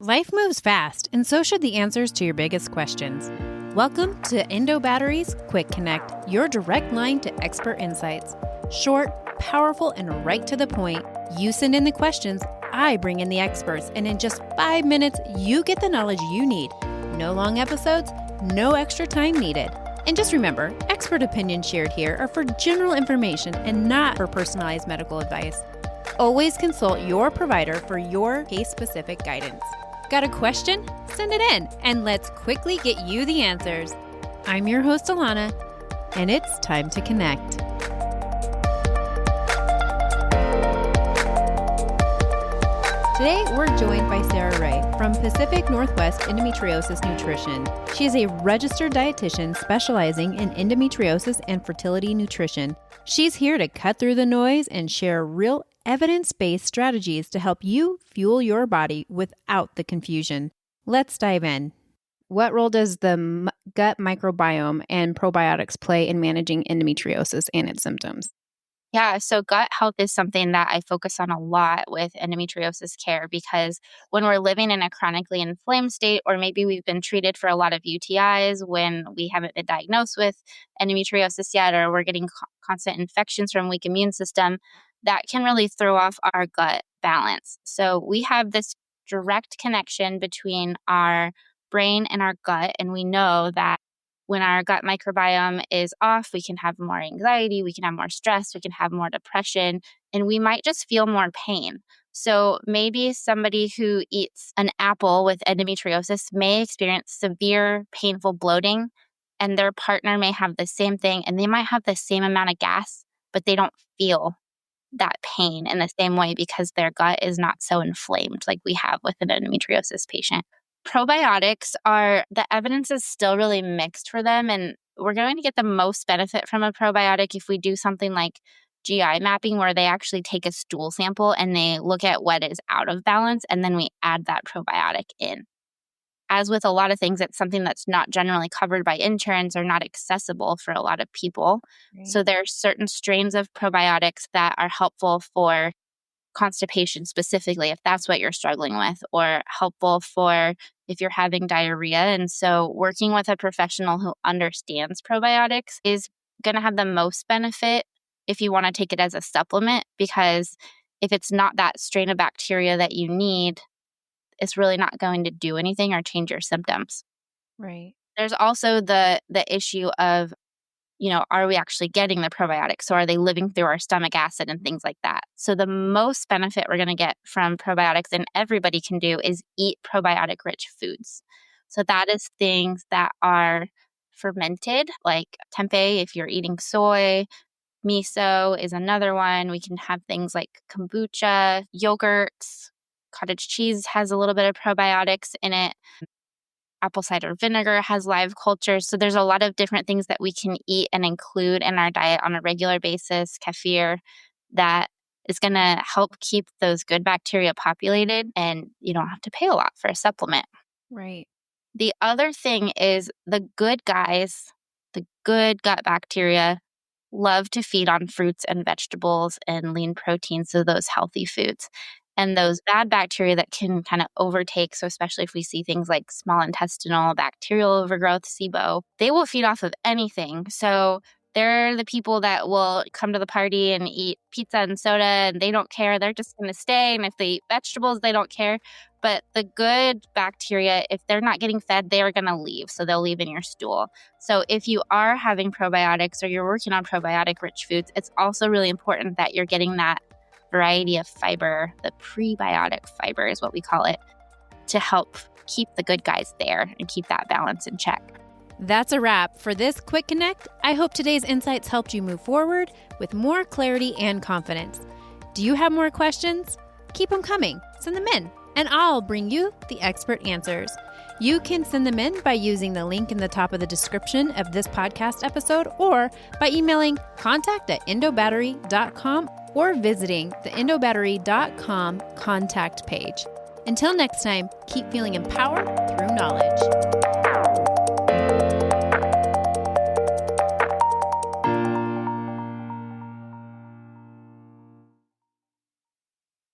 Life moves fast, and so should the answers to your biggest questions. Welcome to Endo Batteries Quick Connect, your direct line to expert insights. Short, powerful, and right to the point. You send in the questions, I bring in the experts, and in just 5 minutes, you get the knowledge you need. No long episodes, no extra time needed. And just remember, expert opinions shared here are for general information and not for personalized medical advice. Always consult your provider for your case-specific guidance. Got a question? Send it in, and let's quickly get you the answers. I'm your host, Alana, and it's time to connect. Today, we're joined by Sarah Rae from Pacific Northwest Endometriosis Nutrition. She is a registered dietitian specializing in endometriosis and fertility nutrition. She's here to cut through the noise and share real evidence-based strategies to help you fuel your body without the confusion. Let's dive in. What role does the gut microbiome and probiotics play in managing endometriosis and its symptoms? Yeah, so gut health is something that I focus on a lot with endometriosis care because when we're living in a chronically inflamed state, or maybe we've been treated for a lot of UTIs when we haven't been diagnosed with endometriosis yet, or we're getting constant infections from weak immune system, that can really throw off our gut balance. So we have this direct connection between our brain and our gut, and we know that when our gut microbiome is off, we can have more anxiety, we can have more stress, we can have more depression, and we might just feel more pain. So maybe somebody who eats an apple with endometriosis may experience severe painful bloating, and their partner may have the same thing, and they might have the same amount of gas, but they don't feel that pain in the same way because their gut is not so inflamed like we have with an endometriosis patient. Probiotics the evidence is still really mixed for them, and we're going to get the most benefit from a probiotic if we do something like GI mapping, where they actually take a stool sample and they look at what is out of balance, and then we add that probiotic in. As with a lot of things, it's something that's not generally covered by insurance or not accessible for a lot of people. Right. So there are certain strains of probiotics that are helpful for constipation specifically, if that's what you're struggling with, or helpful for if you're having diarrhea. And so working with a professional who understands probiotics is going to have the most benefit if you want to take it as a supplement, because if it's not that strain of bacteria that you need, it's really not going to do anything or change your symptoms. Right. There's also the issue of, are we actually getting the probiotics? So are they living through our stomach acid and things like that? So the most benefit we're going to get from probiotics, and everybody can do, is eat probiotic-rich foods. So that is things that are fermented, like tempeh if you're eating soy. Miso is another one. We can have things like kombucha, yogurts. Cottage cheese has a little bit of probiotics in it. Apple cider vinegar has live cultures. So there's a lot of different things that we can eat and include in our diet on a regular basis, kefir, that is going to help keep those good bacteria populated, and you don't have to pay a lot for a supplement. Right. The other thing is the good guys, the good gut bacteria, love to feed on fruits and vegetables and lean proteins, so those healthy foods. And those bad bacteria that can kind of overtake, so especially if we see things like small intestinal bacterial overgrowth, SIBO, they will feed off of anything. So they're the people that will come to the party and eat pizza and soda, and they don't care. They're just going to stay. And if they eat vegetables, they don't care. But the good bacteria, if they're not getting fed, they are going to leave. So they'll leave in your stool. So if you are having probiotics or you're working on probiotic-rich foods, it's also really important that you're getting that variety of fiber, the prebiotic fiber is what we call it, to help keep the good guys there and keep that balance in check. That's a wrap for this Quick Connect. I hope today's insights helped you move forward with more clarity and confidence. Do you have more questions? Keep them coming. Send them in, and I'll bring you the expert answers. You can send them in by using the link in the top of the description of this podcast episode, or by emailing contact@endobattery.com or visiting the endobattery.com contact page. Until next time, keep feeling empowered through knowledge.